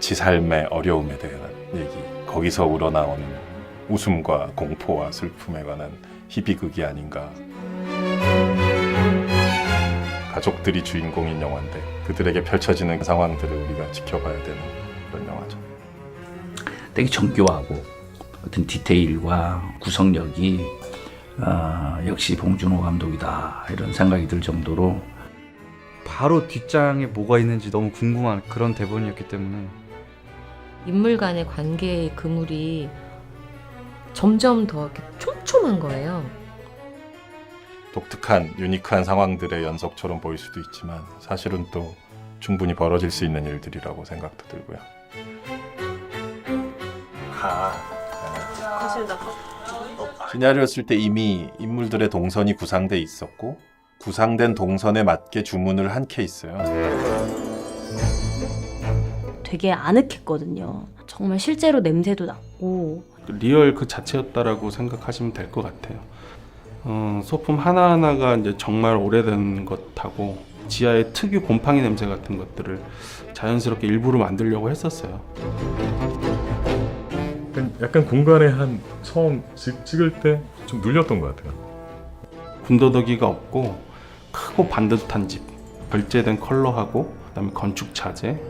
자취 삶의 어려움에 대한 얘기, 거기서 우러나오는 웃음과 공포와 슬픔에 관한 희비극이 아닌가. 가족들이 주인공인 영화인데 그들에게 펼쳐지는 상황들을 우리가 지켜봐야 되는 그런 영화죠. 되게 정교하고 어떤 디테일과 구성력이 역시 봉준호 감독이다 이런 생각이 들 정도로 바로 뒷장에 뭐가 있는지 너무 궁금한 그런 대본이었기 때문에 인물 간의 관계의 그물이 점점 더 이렇게 촘촘한 거예요. 독특한 유니크한 상황들의 연속처럼 보일 수도 있지만 사실은 또 충분히 벌어질 수 있는 일들이라고 생각도 들고요. 시나리오였을 때 이미 인물들의 동선이 구상돼 있었고 구상된 동선에 맞게 주문을 한 케이스예요. 되게 아늑했거든요. 정말 실제로 냄새도 났고 리얼 그 자체였다라고 생각하시면 될 것 같아요. 소품 하나하나가 이제 정말 오래된 것하고 지하의 특유 곰팡이 냄새 같은 것들을 자연스럽게 일부러 만들려고 했었어요. 약간 공간에 한 처음 찍을 때 좀 눌렸던 것 같아요. 군더더기가 없고 크고 반듯한 집, 결제된 컬러하고 그다음에 건축 자재.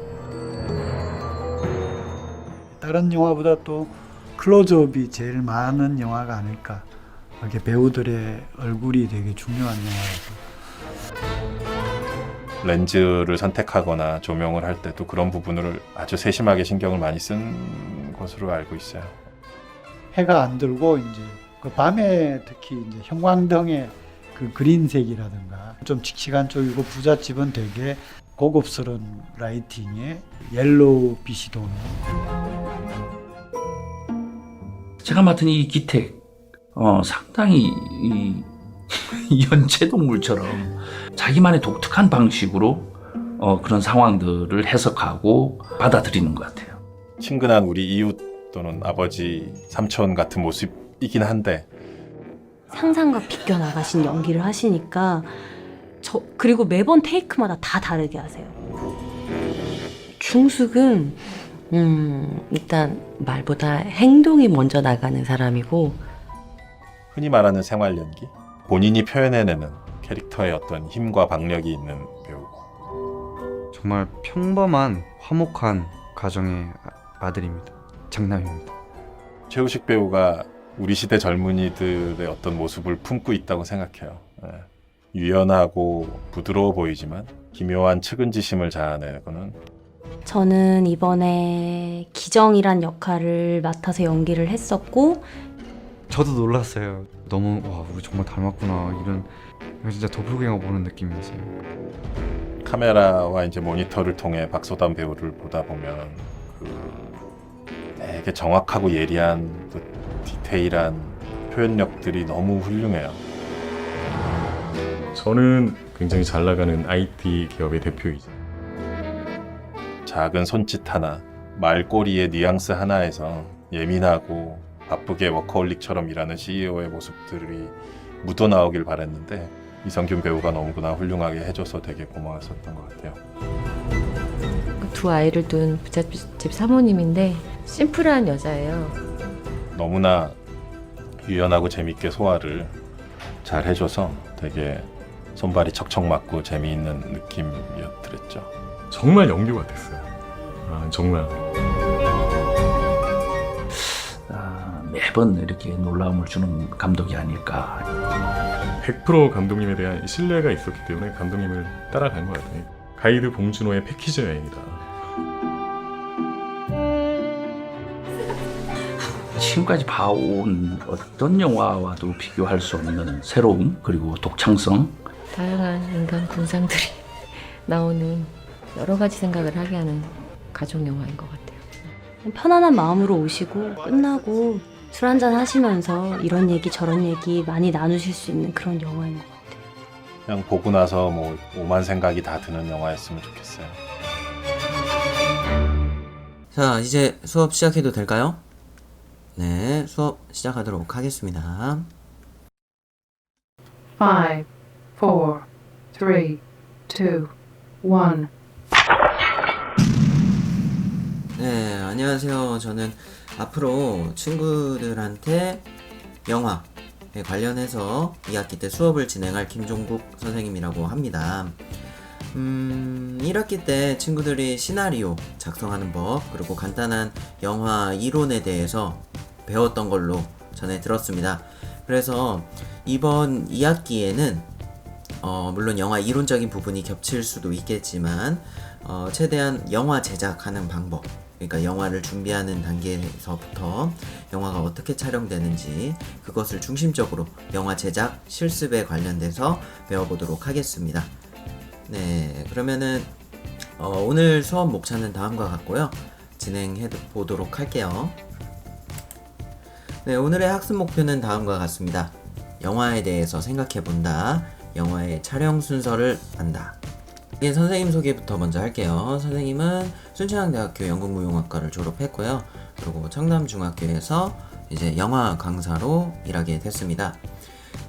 다른 영화보다 또 클로즈업이 제일 많은 영화가 아닐까. 이렇게 배우들의 얼굴이 되게 중요한 영화라서. 렌즈를 선택하거나 조명을 할 때도 그런 부분을 아주 세심하게 신경을 많이 쓴 것으로 알고 있어요. 해가 안 들고 이제 그 밤에 특히 이제 형광등의 그 그린색이라든가 좀 칙칙한 쪽이고 부잣집은 되게 고급스러운 라이팅에 옐로우 빛이 도는. 제가 맡은 이 기택 상당히 이 연체동물처럼 자기만의 독특한 방식으로 그런 상황들을 해석하고 받아들이는 것 같아요. 친근한 우리 이웃 또는 아버지, 삼촌 같은 모습이긴 한데 상상과 비껴 나가신 연기를 하시니까 그리고 매번 테이크마다 다 다르게 하세요. 충숙은 일단 말보다 행동이 먼저 나가는 사람이고 흔히 말하는 생활 연기, 본인이 표현해내는 캐릭터의 어떤 힘과 박력이 있는 배우고 정말 평범한 화목한 가정의 아들입니다. 장남입니다. 최우식 배우가 우리 시대 젊은이들의 어떤 모습을 품고 있다고 생각해요. 유연하고 부드러워 보이지만 기묘한 측은지심을 자아내고는 저는 이번에 기정이란 역할을 맡아서 연기를 했었고 저도 놀랐어요. 너무 와 우리 정말 닮았구나 이런 진짜 도플갱어 보는 느낌이었어요. 카메라와 이제 모니터를 통해 박소담 배우를 보다 보면 되게 정확하고 예리한 또 디테일한 표현력들이 너무 훌륭해요. 저는 굉장히 잘 나가는 IT 기업의 대표이자 작은 손짓 하나, 말꼬리의 뉘앙스 하나에서 예민하고 바쁘게 워커홀릭처럼 일하는 CEO의 모습들이 묻어나오길 바랬는데 이성균 배우가 너무나 훌륭하게 해줘서 되게 고마웠었던 것 같아요. 두 아이를 둔 부잣집 사모님인데 심플한 여자예요. 너무나 유연하고 재밌게 소화를 잘 해줘서 되게 손발이 척척 맞고 재미있는 느낌이었더랬죠. 정말 연기 같았어요. 정말. 매번 이렇게 놀라움을 주는 감독이 아닐까. 100% 감독님에 대한 신뢰가 있었기 때문에 감독님을 따라간 것 같아요. 가이드 봉준호의 패키지 여행이다. 지금까지 봐온 어떤 영화와도 비교할 수 없는 새로움 그리고 독창성. 다양한 인간 군상들이 나오는 여러 가지 생각을 하게 하는 가족 영화인 것 같아요. 편안한 마음으로 오시고 끝나고 술 한잔 하시면서 이런 얘기 저런 얘기 많이 나누실 수 있는 그런 영화인 것 같아요. 그냥 보고 나서 뭐 오만 생각이 다 드는 영화였으면 좋겠어요. 자, 이제 수업 시작해도 될까요? 네, 수업 시작하도록 하겠습니다. 5, 4, 3, 2, 1. 네, 안녕하세요. 저는 앞으로 친구들한테 영화에 관련해서 2학기 때 수업을 진행할 김종국 선생님이라고 합니다. 1학기 때 친구들이 시나리오 작성하는 법, 그리고 간단한 영화 이론에 대해서 배웠던 걸로 전해 들었습니다. 그래서 이번 2학기에는 물론 영화 이론적인 부분이 겹칠 수도 있겠지만 최대한 영화 제작하는 방법, 그러니까 영화를 준비하는 단계에서부터 영화가 어떻게 촬영되는지 그것을 중심적으로 영화 제작 실습에 관련돼서 배워보도록 하겠습니다. 네, 그러면은 오늘 수업 목차는 다음과 같고요. 진행해 보도록 할게요. 네, 오늘의 학습 목표는 다음과 같습니다. 영화에 대해서 생각해 본다. 영화의 촬영 순서를 안다. 예, 선생님 소개부터 먼저 할게요. 선생님은 순천향대학교 연극무용학과를 졸업했고요. 그리고 청담중학교에서 이제 영화 강사로 일하게 됐습니다.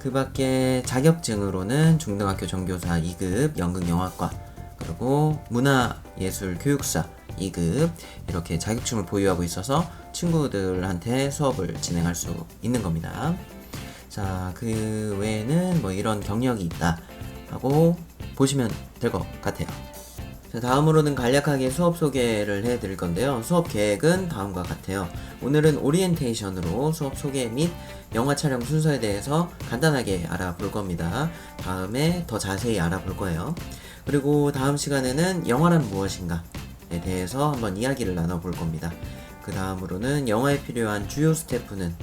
그 밖에 자격증으로는 중등학교 정교사 2급 연극영화과, 그리고 문화예술교육사 2급 이렇게 자격증을 보유하고 있어서 친구들한테 수업을 진행할 수 있는 겁니다. 자, 그 외에는 뭐 이런 경력이 있다 하고 보시면 될 것 같아요. 자, 다음으로는 간략하게 수업 소개를 해드릴 건데요. 수업 계획은 다음과 같아요. 오늘은 오리엔테이션으로 수업 소개 및 영화 촬영 순서에 대해서 간단하게 알아볼 겁니다. 다음에 더 자세히 알아볼 거예요. 그리고 다음 시간에는 영화란 무엇인가에 대해서 한번 이야기를 나눠볼 겁니다. 그 다음으로는 영화에 필요한 주요 스태프는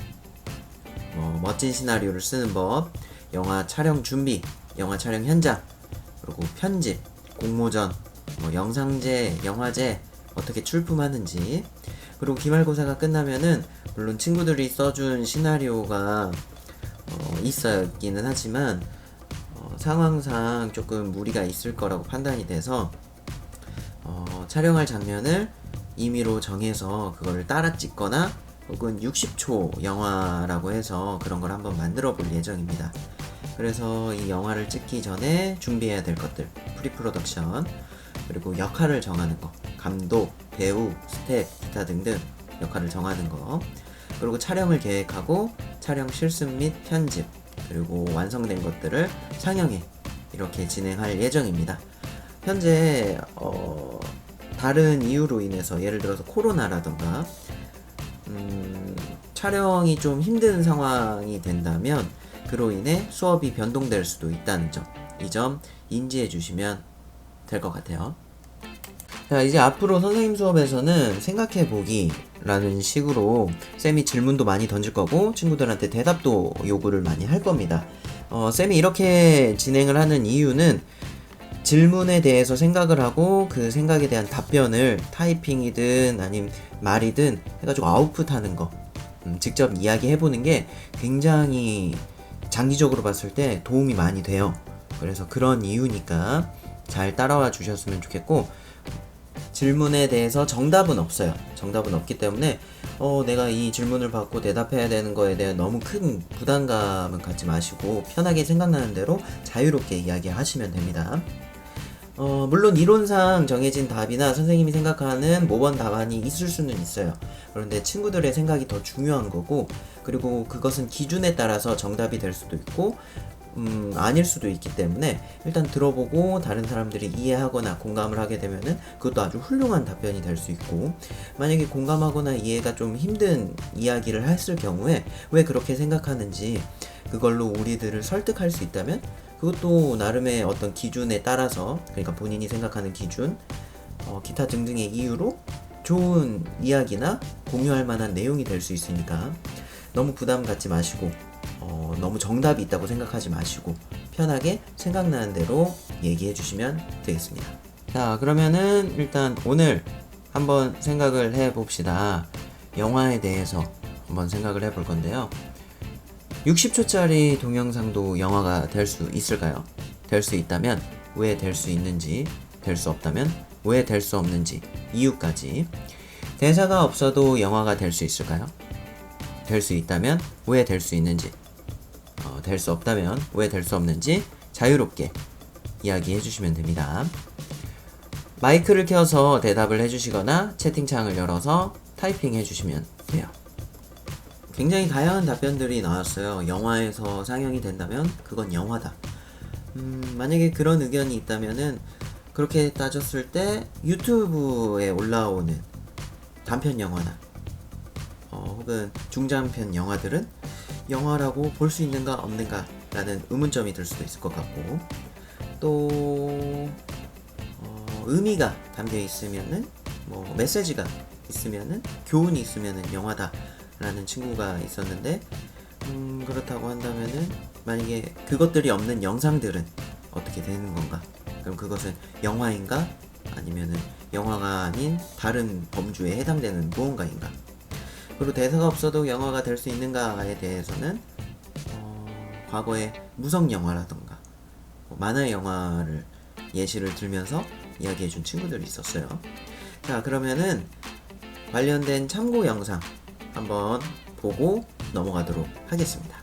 멋진 시나리오를 쓰는 법, 영화 촬영 준비, 영화 촬영 현장, 그리고 편집, 공모전, 영상제, 영화제 어떻게 출품하는지, 그리고 기말고사가 끝나면은 물론 친구들이 써준 시나리오가 있었기는 하지만 상황상 조금 무리가 있을 거라고 판단이 돼서 촬영할 장면을 임의로 정해서 그거를 따라 찍거나 혹은 60초 영화라고 해서 그런 걸 한번 만들어 볼 예정입니다. 그래서 이 영화를 찍기 전에 준비해야 될 것들, 프리프로덕션, 그리고 역할을 정하는 거, 감독, 배우, 스텝, 기타 등등 역할을 정하는 거, 그리고 촬영을 계획하고 촬영 실습 및 편집, 그리고 완성된 것들을 상영회 이렇게 진행할 예정입니다. 현재 다른 이유로 인해서, 예를 들어서 코로나라던가 촬영이 좀 힘든 상황이 된다면 그로 인해 수업이 변동될 수도 있다는 점, 이 점 인지해 주시면 될 것 같아요. 자, 이제 앞으로 선생님 수업에서는 생각해 보기 라는 식으로 쌤이 질문도 많이 던질 거고 친구들한테 대답도 요구를 많이 할 겁니다. 쌤이 이렇게 진행을 하는 이유는 질문에 대해서 생각을 하고 그 생각에 대한 답변을 타이핑이든 아니면 말이든 해가지고 아웃풋하는 거, 직접 이야기해보는 게 굉장히 장기적으로 봤을 때 도움이 많이 돼요. 그래서 그런 이유니까 잘 따라와 주셨으면 좋겠고, 질문에 대해서 정답은 없어요. 정답은 없기 때문에 내가 이 질문을 받고 대답해야 되는 거에 대한 너무 큰 부담감은 갖지 마시고 편하게 생각나는 대로 자유롭게 이야기하시면 됩니다. 물론 이론상 정해진 답이나 선생님이 생각하는 모범 답안이 있을 수는 있어요. 그런데 친구들의 생각이 더 중요한 거고, 그리고 그것은 기준에 따라서 정답이 될 수도 있고 아닐 수도 있기 때문에 일단 들어보고 다른 사람들이 이해하거나 공감을 하게 되면은 그것도 아주 훌륭한 답변이 될 수 있고, 만약에 공감하거나 이해가 좀 힘든 이야기를 했을 경우에 왜 그렇게 생각하는지 그걸로 우리들을 설득할 수 있다면 그것도 나름의 어떤 기준에 따라서, 그러니까 본인이 생각하는 기준, 기타 등등의 이유로 좋은 이야기나 공유할 만한 내용이 될 수 있으니까 너무 부담 갖지 마시고 너무 정답이 있다고 생각하지 마시고 편하게 생각나는 대로 얘기해 주시면 되겠습니다. 자, 그러면은 일단 오늘 한번 생각을 해 봅시다. 영화에 대해서 한번 생각을 해 볼 건데요. 60초짜리 동영상도 영화가 될 수 있을까요? 될 수 있다면 왜 될 수 있는지, 될 수 없다면 왜 될 수 없는지 이유까지. 대사가 없어도 영화가 될 수 있을까요? 될 수 있다면 왜 될 수 있는지, 될 수 없다면 왜 될 수 없는지 자유롭게 이야기해 주시면 됩니다. 마이크를 켜서 대답을 해주시거나 채팅창을 열어서 타이핑 해주시면 돼요. 굉장히 다양한 답변들이 나왔어요. 영화에서 상영이 된다면 그건 영화다. 만약에 그런 의견이 있다면은 그렇게 따졌을 때 유튜브에 올라오는 단편 영화나 혹은 중장편 영화들은 영화라고 볼 수 있는가 없는가 라는 의문점이 들 수도 있을 것 같고, 또 의미가 담겨 있으면은 메시지가 있으면은 교훈이 있으면은 영화다 라는 친구가 있었는데, 그렇다고 한다면은 만약에 그것들이 없는 영상들은 어떻게 되는 건가? 그럼 그것은 영화인가? 아니면은 영화가 아닌 다른 범주에 해당되는 무언가인가? 그리고 대사가 없어도 영화가 될 수 있는가에 대해서는 과거에 무성 영화라던가 만화 영화를 예시를 들면서 이야기해준 친구들이 있었어요. 자, 그러면은 관련된 참고 영상 한번 보고 넘어가도록 하겠습니다.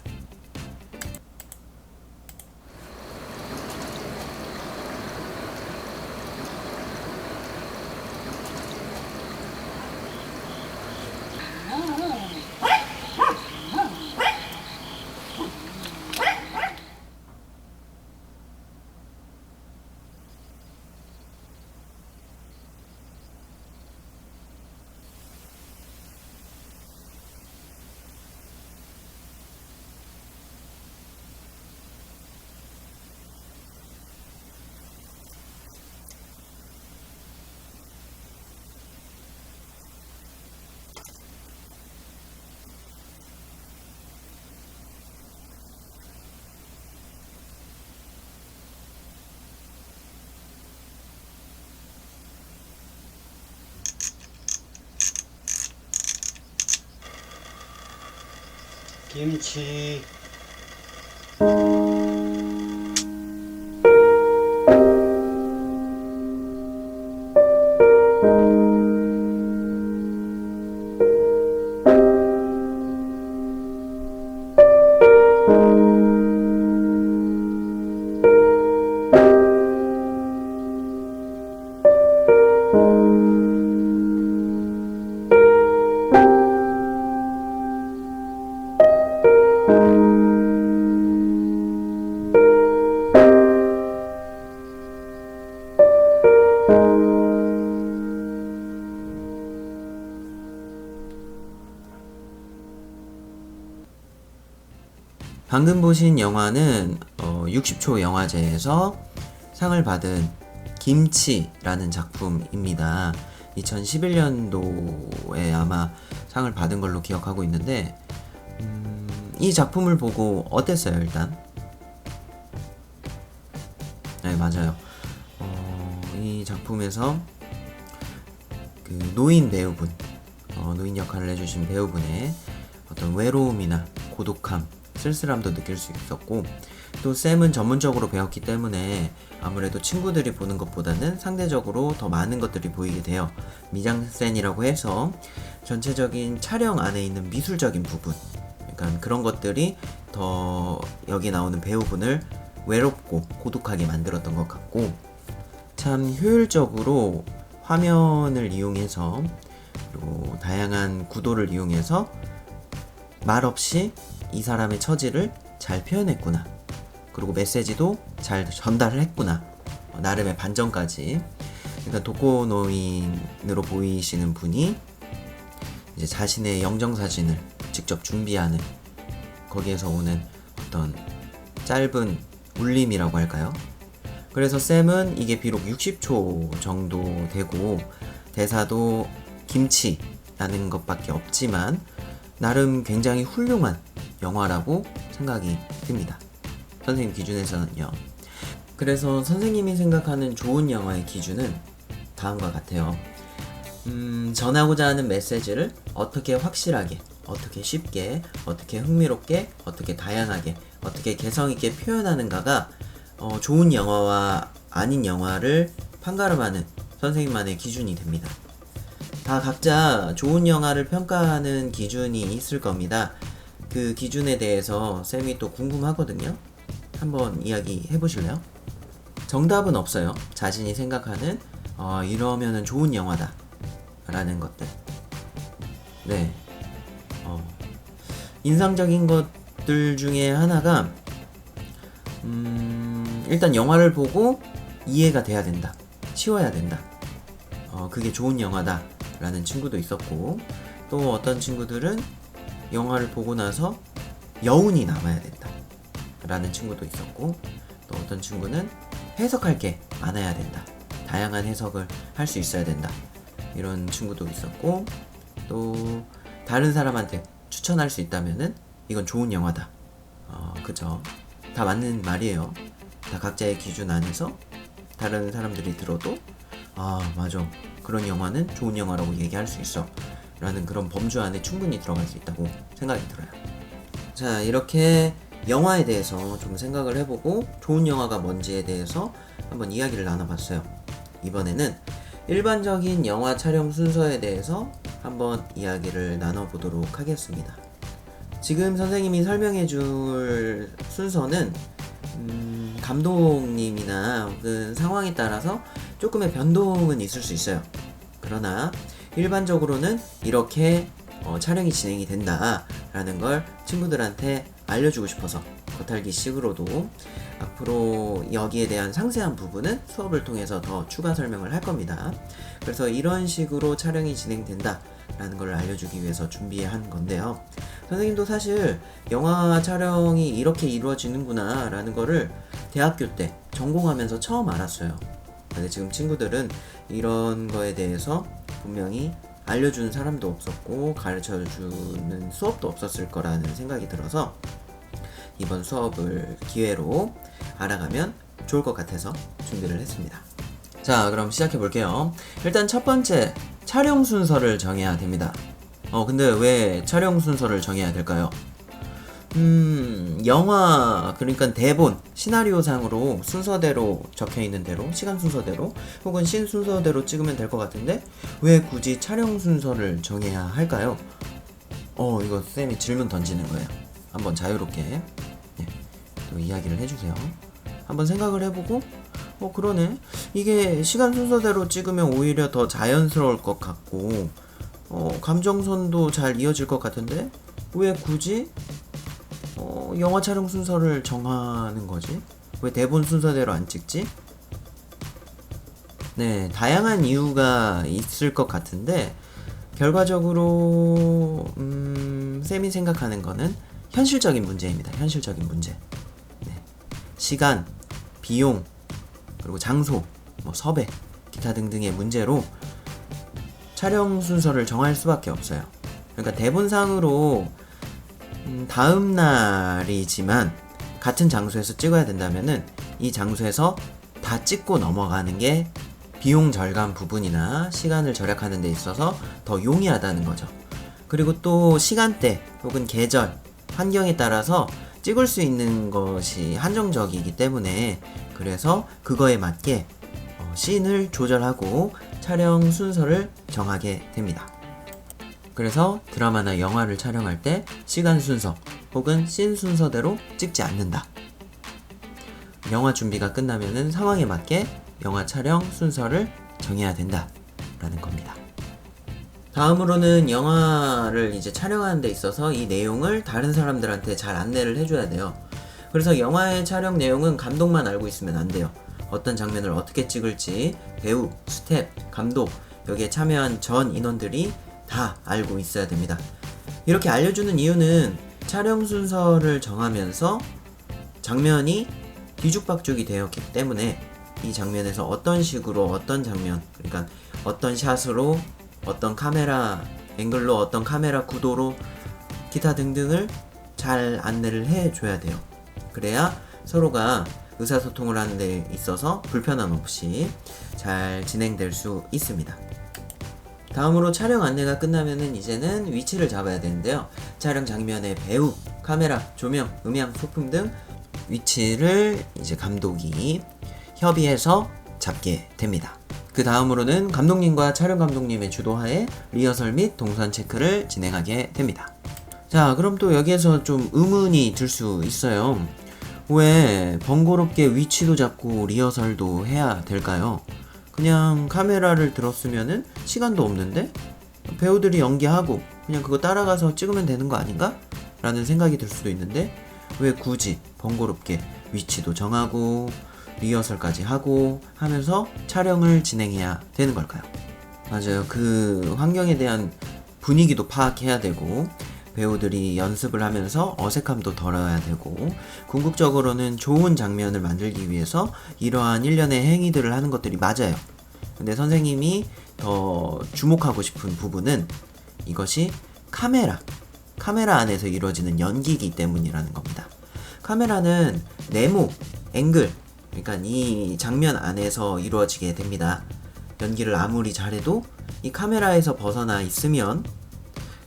김치. 방금 보신 영화는 60초 영화제에서 상을 받은 김치라는 작품입니다. 2011년도에 아마 상을 받은 걸로 기억하고 있는데, 이 작품을 보고 어땠어요? 일단 네, 맞아요. 이 작품에서 그 노인 배우분, 노인 역할을 해주신 배우분의 어떤 외로움이나 고독함, 쓸쓸함도 느낄 수 있었고, 또 샘은 전문적으로 배웠기 때문에 아무래도 친구들이 보는 것보다는 상대적으로 더 많은 것들이 보이게 돼요. 미장센이라고 해서 전체적인 촬영 안에 있는 미술적인 부분, 그러니까 그런 것들이 더 여기 나오는 배우분을 외롭고 고독하게 만들었던 것 같고, 참 효율적으로 화면을 이용해서 그리고 다양한 구도를 이용해서 말없이 이 사람의 처지를 잘 표현했구나, 그리고 메시지도 잘 전달을 했구나, 나름의 반전까지. 그러니까 독거노인으로 보이시는 분이 이제 자신의 영정사진을 직접 준비하는, 거기에서 오는 어떤 짧은 울림이라고 할까요? 그래서 샘은 이게 비록 60초 정도 되고 대사도 김치라는 것밖에 없지만 나름 굉장히 훌륭한 영화라고 생각이 듭니다. 선생님 기준에서는요. 그래서 선생님이 생각하는 좋은 영화의 기준은 다음과 같아요. 전하고자 하는 메시지를 어떻게 확실하게, 어떻게 쉽게, 어떻게 흥미롭게, 어떻게 다양하게, 어떻게 개성있게 표현하는가가 좋은 영화와 아닌 영화를 판가름하는 선생님만의 기준이 됩니다. 다 각자 좋은 영화를 평가하는 기준이 있을 겁니다. 그 기준에 대해서 쌤이 또 궁금하거든요. 한번 이야기 해보실래요? 정답은 없어요. 자신이 생각하는 이러면은 좋은 영화다 라는 것들. 네. 인상적인 것들 중에 하나가 일단 영화를 보고 이해가 돼야 된다, 쉬워야 된다, 그게 좋은 영화다 라는 친구도 있었고, 또 어떤 친구들은 영화를 보고 나서 여운이 남아야 된다 라는 친구도 있었고, 또 어떤 친구는 해석할 게 많아야 된다, 다양한 해석을 할 수 있어야 된다, 이런 친구도 있었고, 또 다른 사람한테 추천할 수 있다면은 이건 좋은 영화다. 그죠? 다 맞는 말이에요. 다 각자의 기준 안에서 다른 사람들이 들어도 맞아, 그런 영화는 좋은 영화라고 얘기할 수 있어 라는 그런 범주 안에 충분히 들어갈 수 있다고 생각이 들어요. 자, 이렇게 영화에 대해서 좀 생각을 해보고 좋은 영화가 뭔지에 대해서 한번 이야기를 나눠봤어요. 이번에는 일반적인 영화 촬영 순서에 대해서 한번 이야기를 나눠보도록 하겠습니다. 지금 선생님이 설명해 줄 순서는 감독님이나 혹은 상황에 따라서 조금의 변동은 있을 수 있어요. 그러나 일반적으로는 이렇게 촬영이 진행이 된다 라는 걸 친구들한테 알려주고 싶어서 겉핥기식으로도 앞으로 여기에 대한 상세한 부분은 수업을 통해서 더 추가 설명을 할 겁니다. 그래서 이런 식으로 촬영이 진행된다 라는 걸 알려주기 위해서 준비한 건데요. 선생님도 사실 영화 촬영이 이렇게 이루어지는구나 라는 거를 대학교 때 전공하면서 처음 알았어요. 근데 지금 친구들은 이런 거에 대해서 분명히 알려주는 사람도 없었고 가르쳐주는 수업도 없었을 거라는 생각이 들어서 이번 수업을 기회로 알아가면 좋을 것 같아서 준비를 했습니다. 자, 그럼 시작해 볼게요. 일단 첫 번째, 촬영 순서를 정해야 됩니다. 근데 왜 촬영 순서를 정해야 될까요? 영화, 그러니까 대본, 시나리오상으로 순서대로 적혀있는 대로, 시간 순서대로 혹은 씬 순서대로 찍으면 될 것 같은데 왜 굳이 촬영 순서를 정해야 할까요? 이거 쌤이 질문 던지는 거예요. 한번 자유롭게 또 이야기를 해주세요. 한번 생각을 해보고 그러네, 이게 시간 순서대로 찍으면 오히려 더 자연스러울 것 같고 감정선도 잘 이어질 것 같은데 왜 굳이 영화 촬영 순서를 정하는 거지? 왜 대본 순서대로 안 찍지? 네, 다양한 이유가 있을 것 같은데 결과적으로 쌤이 생각하는 거는 현실적인 문제입니다. 현실적인 문제. 네. 시간, 비용, 그리고 장소, 섭외, 기타 등등의 문제로 촬영 순서를 정할 수밖에 없어요. 그러니까 대본상으로 다음 날이지만 같은 장소에서 찍어야 된다면은 이 장소에서 다 찍고 넘어가는 게 비용 절감 부분이나 시간을 절약하는 데 있어서 더 용이하다는 거죠. 그리고 또 시간대 혹은 계절, 환경에 따라서 찍을 수 있는 것이 한정적이기 때문에 그래서 그거에 맞게 씬을 조절하고 촬영 순서를 정하게 됩니다. 그래서 드라마나 영화를 촬영할 때 시간 순서 혹은 씬 순서대로 찍지 않는다. 영화 준비가 끝나면은 상황에 맞게 영화 촬영 순서를 정해야 된다 라는 겁니다. 다음으로는 영화를 이제 촬영하는 데 있어서 이 내용을 다른 사람들한테 잘 안내를 해줘야 돼요. 그래서 영화의 촬영 내용은 감독만 알고 있으면 안 돼요. 어떤 장면을 어떻게 찍을지 배우, 스텝, 감독, 여기에 참여한 전 인원들이 다 알고 있어야 됩니다. 이렇게 알려주는 이유는 촬영 순서를 정하면서 장면이 뒤죽박죽이 되었기 때문에 이 장면에서 어떤 식으로 어떤 장면, 그러니까 어떤 샷으로 어떤 카메라 앵글로 어떤 카메라 구도로 기타 등등을 잘 안내를 해줘야 돼요. 그래야 서로가 의사소통을 하는 데 있어서 불편함 없이 잘 진행될 수 있습니다. 다음으로 촬영 안내가 끝나면은 이제는 위치를 잡아야 되는데요. 촬영 장면의 배우, 카메라, 조명, 음향, 소품 등 위치를 이제 감독이 협의해서 잡게 됩니다. 그 다음으로는 감독님과 촬영 감독님의 주도하에 리허설 및 동선 체크를 진행하게 됩니다. 자, 그럼 또 여기에서 좀 의문이 들 수 있어요. 왜 번거롭게 위치도 잡고 리허설도 해야 될까요? 그냥 카메라를 들었으면은 시간도 없는데 배우들이 연기하고 그냥 그거 따라가서 찍으면 되는 거 아닌가? 라는 생각이 들 수도 있는데 왜 굳이 번거롭게 위치도 정하고 리허설까지 하고 하면서 촬영을 진행해야 되는 걸까요? 맞아요. 그 환경에 대한 분위기도 파악해야 되고 배우들이 연습을 하면서 어색함도 덜어야 되고 궁극적으로는 좋은 장면을 만들기 위해서 이러한 일련의 행위들을 하는 것들이 맞아요. 근데 선생님이 더 주목하고 싶은 부분은 이것이 카메라 안에서 이루어지는 연기이기 때문이라는 겁니다. 카메라는 네모, 앵글, 그러니까 이 장면 안에서 이루어지게 됩니다. 연기를 아무리 잘해도 이 카메라에서 벗어나 있으면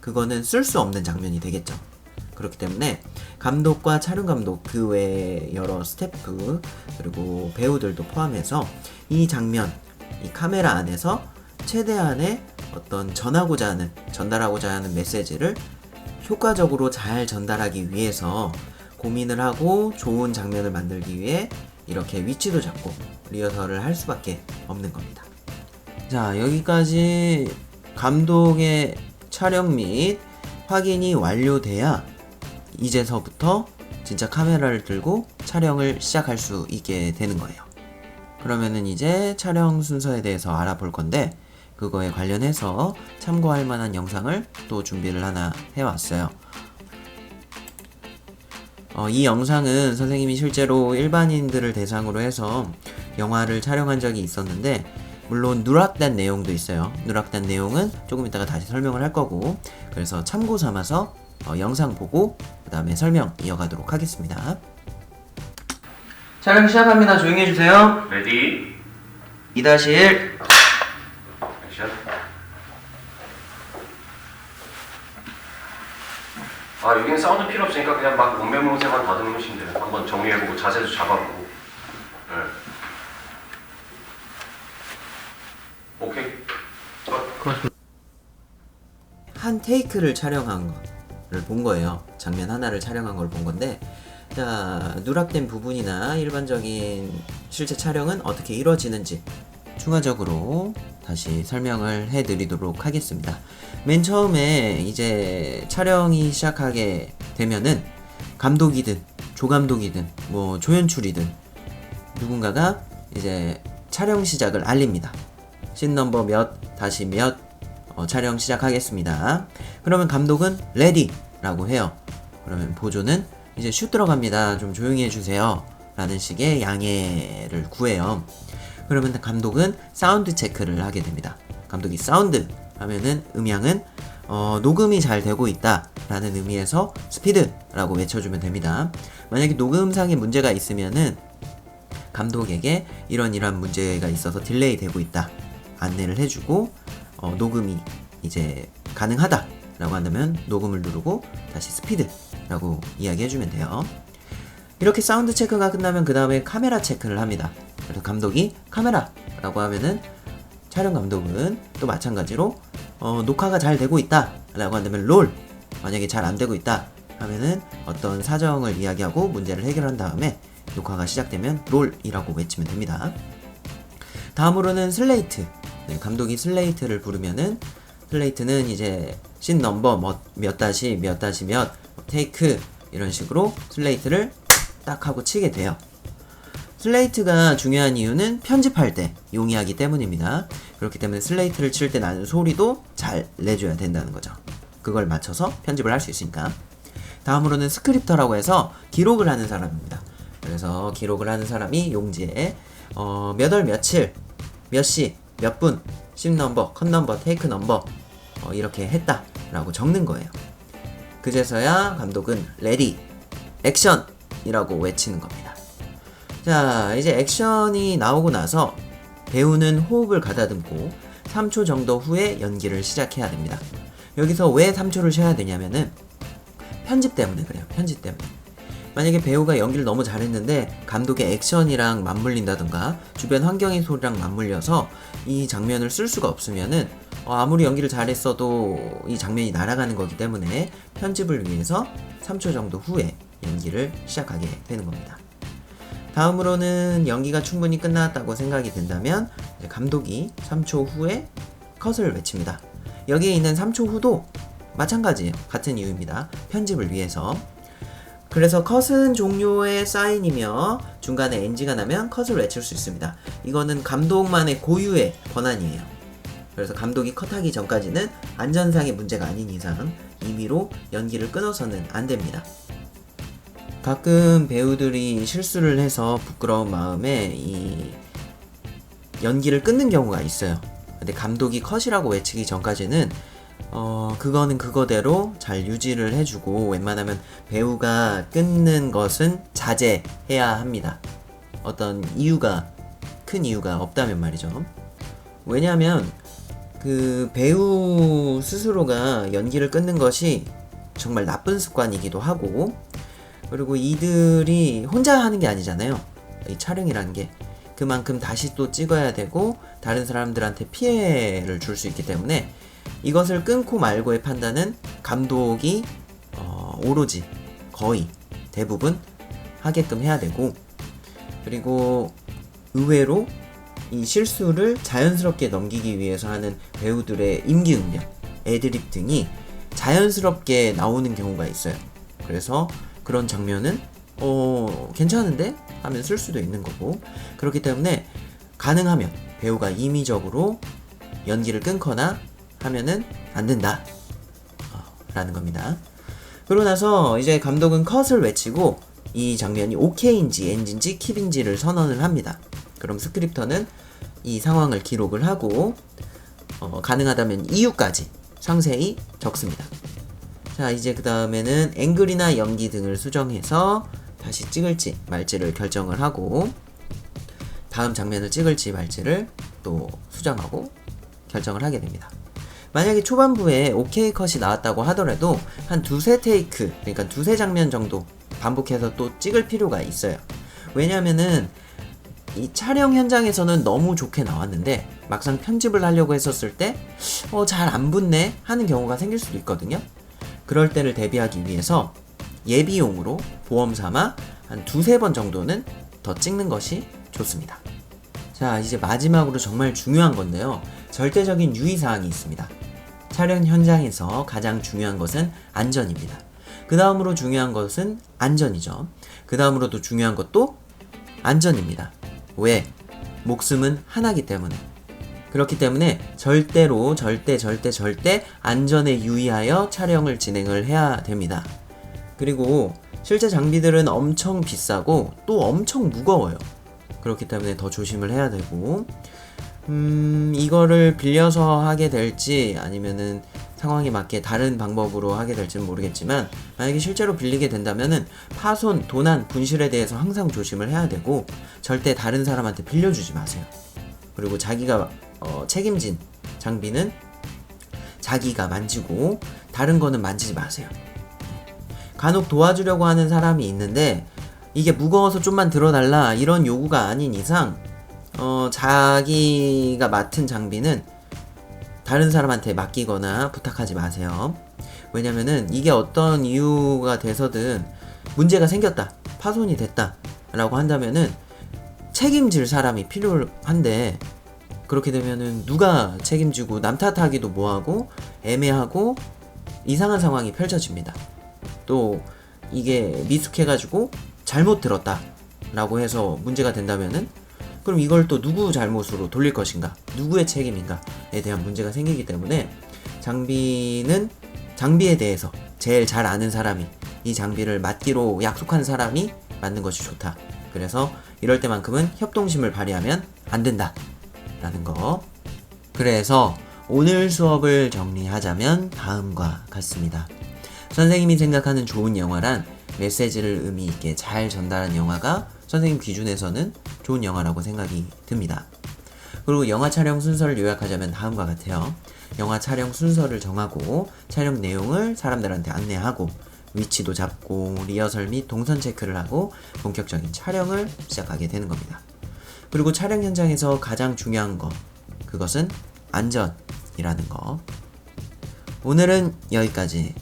그거는 쓸 수 없는 장면이 되겠죠. 그렇기 때문에 감독과 촬영 감독 그 외에 여러 스태프 그리고 배우들도 포함해서 이 장면, 이 카메라 안에서 최대한의 어떤 전달하고자 하는 메시지를 효과적으로 잘 전달하기 위해서 고민을 하고 좋은 장면을 만들기 위해 이렇게 위치도 잡고 리허설을 할 수밖에 없는 겁니다. 자, 여기까지 감독의 촬영 및 확인이 완료돼야 이제서부터 진짜 카메라를 들고 촬영을 시작할 수 있게 되는 거예요. 그러면은 이제 촬영 순서에 대해서 알아볼 건데 그거에 관련해서 참고할 만한 영상을 또 준비를 하나 해왔어요. 이 영상은 선생님이 실제로 일반인들을 대상으로 해서 영화를 촬영한 적이 있었는데 물론 누락된 내용도 있어요. 누락된 내용은 조금 이따가 다시 설명을 할 거고 그래서 참고 삼아서 영상 보고 그 다음에 설명 이어가도록 하겠습니다. 촬영 시작합니다. 조용히 해주세요. 레디 2-1 액션. 아, 여기는 사운드 필요 없으니까 그냥 막 몸매모세만 다듬으시면 돼요. 한번 정리해보고 자세도 잡아보고. 네. 오케이. 한 테이크를 촬영한 거를 본 거예요. 장면 하나를 촬영한 걸 본 건데 자, 누락된 부분이나 일반적인 실제 촬영은 어떻게 이루어지는지 추가적으로 다시 설명을 해드리도록 하겠습니다. 맨 처음에 이제 촬영이 시작하게 되면은 감독이든 조감독이든 뭐 조연출이든 누군가가 이제 촬영 시작을 알립니다. 씬 넘버 몇 다시 몇 촬영 시작하겠습니다. 그러면 감독은 레디 라고 해요. 그러면 보조는 이제 슛 들어갑니다. 좀 조용히 해주세요 라는 식의 양해를 구해요. 그러면 감독은 사운드 체크를 하게 됩니다. 감독이 사운드 하면은 음향은 녹음이 잘 되고 있다 라는 의미에서 스피드 라고 외쳐주면 됩니다. 만약에 녹음상에 문제가 있으면은 감독에게 이런 문제가 있어서 딜레이 되고 있다 안내를 해주고 녹음이 이제 가능하다 라고 한다면 녹음을 누르고 다시 스피드 라고 이야기해주면 돼요. 이렇게 사운드 체크가 끝나면 그 다음에 카메라 체크를 합니다. 그래서 감독이 카메라 라고 하면은 촬영 감독은 또 마찬가지로 녹화가 잘 되고 있다 라고 한다면 롤, 만약에 잘 안 되고 있다 하면은 어떤 사정을 이야기하고 문제를 해결한 다음에 녹화가 시작되면 롤이라고 외치면 됩니다. 다음으로는 슬레이트. 네, 감독이 슬레이트를 부르면은 슬레이트는 이제 씬 넘버 몇 다시 몇 테이크 이런 식으로 슬레이트를 딱 하고 치게 돼요. 슬레이트가 중요한 이유는 편집할 때 용이하기 때문입니다. 그렇기 때문에 슬레이트를 칠 때 나는 소리도 잘 내줘야 된다는 거죠. 그걸 맞춰서 편집을 할 수 있으니까. 다음으로는 스크립터라고 해서 기록을 하는 사람입니다. 그래서 기록을 하는 사람이 용지에 몇 월 며칠 몇 시 몇 분 씬 넘버, 컷 넘버, 테이크 넘버 이렇게 했다 라고 적는 거예요. 그제서야 감독은 레디, 액션 이라고 외치는 겁니다. 자, 이제 액션이 나오고 나서 배우는 호흡을 가다듬고 3초 정도 후에 연기를 시작해야 됩니다. 여기서 왜 3초를 쉬어야 되냐면은 편집 때문에 그래요. 편집 때문에. 만약에 배우가 연기를 너무 잘했는데 감독의 액션이랑 맞물린다던가 주변 환경의 소리랑 맞물려서 이 장면을 쓸 수가 없으면은 아무리 연기를 잘했어도 이 장면이 날아가는 거기 때문에 편집을 위해서 3초 정도 후에 연기를 시작하게 되는 겁니다. 다음으로는 연기가 충분히 끝났다고 생각이 된다면 이제 감독이 3초 후에 컷을 외칩니다. 여기에 있는 3초 후도 마찬가지예요. 같은 이유입니다. 편집을 위해서. 그래서 컷은 종료의 사인이며 중간에 NG가 나면 컷을 외칠 수 있습니다. 이거는 감독만의 고유의 권한이에요. 그래서 감독이 컷하기 전까지는 안전상의 문제가 아닌 이상 임의로 연기를 끊어서는 안 됩니다. 가끔 배우들이 실수를 해서 부끄러운 마음에 이 연기를 끊는 경우가 있어요. 근데 감독이 컷이라고 외치기 전까지는 그거는 그거대로 잘 유지를 해주고 웬만하면 배우가 끊는 것은 자제해야 합니다. 어떤 큰 이유가 없다면 말이죠. 왜냐하면 그 배우 스스로가 연기를 끊는 것이 정말 나쁜 습관이기도 하고, 그리고 이들이 혼자 하는 게 아니잖아요. 이 촬영이라는 게 그만큼 다시 또 찍어야 되고 다른 사람들한테 피해를 줄 수 있기 때문에 이것을 끊고 말고의 판단은 감독이 오로지 거의 대부분 하게끔 해야 되고, 그리고 의외로 이 실수를 자연스럽게 넘기기 위해서 하는 배우들의 임기응변, 애드립 등이 자연스럽게 나오는 경우가 있어요. 그래서 그런 장면은 괜찮은데? 하면 쓸 수도 있는 거고, 그렇기 때문에 가능하면 배우가 임의적으로 연기를 끊거나 하면은 안 된다 라는 겁니다. 그러고 나서 이제 감독은 컷을 외치고 이 장면이 오케이인지 NG인지 킵인지를 선언을 합니다. 그럼 스크립터는 이 상황을 기록을 하고 가능하다면 이유까지 상세히 적습니다. 자, 이제 그 다음에는 앵글이나 연기 등을 수정해서 다시 찍을지 말지를 결정을 하고, 다음 장면을 찍을지 말지를 또 수정하고 결정을 하게 됩니다. 만약에 초반부에 오케이 컷이 나왔다고 하더라도 한 두세 테이크, 그러니까 두세 장면 정도 반복해서 또 찍을 필요가 있어요. 왜냐면은 이 촬영 현장에서는 너무 좋게 나왔는데 막상 편집을 하려고 했었을 때 잘 안 붙네 하는 경우가 생길 수도 있거든요. 그럴 때를 대비하기 위해서 예비용으로 보험 삼아 한 두세 번 정도는 더 찍는 것이 좋습니다. 자, 이제 마지막으로 정말 중요한 건데요. 절대적인 유의사항이 있습니다. 촬영 현장에서 가장 중요한 것은 안전입니다. 그 다음으로 중요한 것은 안전이죠. 그 다음으로도 중요한 것도 안전입니다. 왜? 목숨은 하나이기 때문에. 그렇기 때문에 절대로 절대 안전에 유의하여 촬영을 진행을 해야 됩니다. 그리고 실제 장비들은 엄청 비싸고 또 엄청 무거워요. 그렇기 때문에 더 조심을 해야 되고, 이거를 빌려서 하게 될지 아니면은 상황에 맞게 다른 방법으로 하게 될지는 모르겠지만, 만약에 실제로 빌리게 된다면은 파손, 도난, 분실에 대해서 항상 조심을 해야 되고, 절대 다른 사람한테 빌려주지 마세요. 그리고 자기가 책임진 장비는 자기가 만지고 다른 거는 만지지 마세요. 간혹 도와주려고 하는 사람이 있는데 이게 무거워서 좀만 들어달라 이런 요구가 아닌 이상 자기가 맡은 장비는 다른 사람한테 맡기거나 부탁하지 마세요. 왜냐면은 이게 어떤 이유가 돼서든 문제가 생겼다, 파손이 됐다 라고 한다면은 책임질 사람이 필요한데, 그렇게 되면은 누가 책임지고 남 탓하기도 뭐하고 애매하고 이상한 상황이 펼쳐집니다. 또 이게 미숙해가지고 잘못 들었다 라고 해서 문제가 된다면은 그럼 이걸 또 누구 잘못으로 돌릴 것인가, 누구의 책임인가에 대한 문제가 생기기 때문에 장비에 대해서 제일 잘 아는 사람이, 이 장비를 맡기로 약속한 사람이 맡는 것이 좋다. 그래서 이럴 때만큼은 협동심을 발휘하면 안 된다 라는 거. 그래서 오늘 수업을 정리하자면 다음과 같습니다. 선생님이 생각하는 좋은 영화란 메시지를 의미 있게 잘 전달한 영화가 선생님 기준에서는 좋은 영화라고 생각이 듭니다. 그리고 영화 촬영 순서를 요약하자면 다음과 같아요. 영화 촬영 순서를 정하고 촬영 내용을 사람들한테 안내하고 위치도 잡고 리허설 및 동선 체크를 하고 본격적인 촬영을 시작하게 되는 겁니다. 그리고 촬영 현장에서 가장 중요한 거, 그것은 안전이라는 거. 오늘은 여기까지.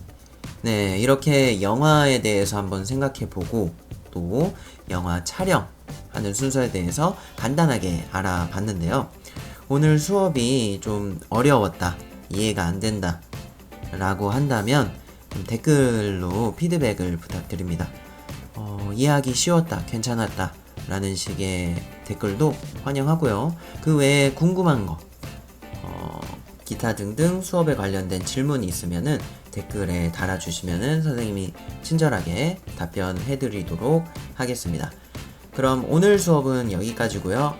네, 이렇게 영화에 대해서 한번 생각해보고 또 영화 촬영 하는 순서에 대해서 간단하게 알아봤는데요. 오늘 수업이 좀 어려웠다, 이해가 안 된다 라고 한다면 좀 댓글로 피드백을 부탁드립니다. 이해하기 쉬웠다, 괜찮았다 라는 식의 댓글도 환영하고요. 그 외에 궁금한 거, 기타 등등 수업에 관련된 질문이 있으면은 댓글에 달아주시면은 선생님이 친절하게 답변해드리도록 하겠습니다. 그럼 오늘 수업은 여기까지고요.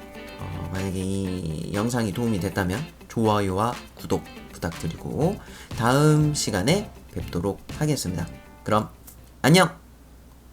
만약에 이 영상이 도움이 됐다면 좋아요와 구독 부탁드리고 다음 시간에 뵙도록 하겠습니다. 그럼 안녕!